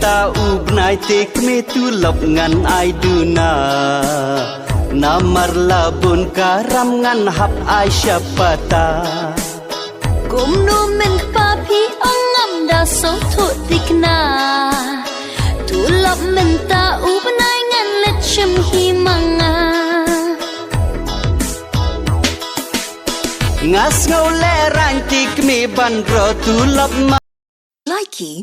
ta ubnai tek me tu lop ngan ai duna namar labun karam ngan hap ai syapata kum nu men pa phi ongam da so thu dikna tu lop men ta ubnai ngan lechem hi manga ngas ngau le rantik me ban ro tu lop ma Likey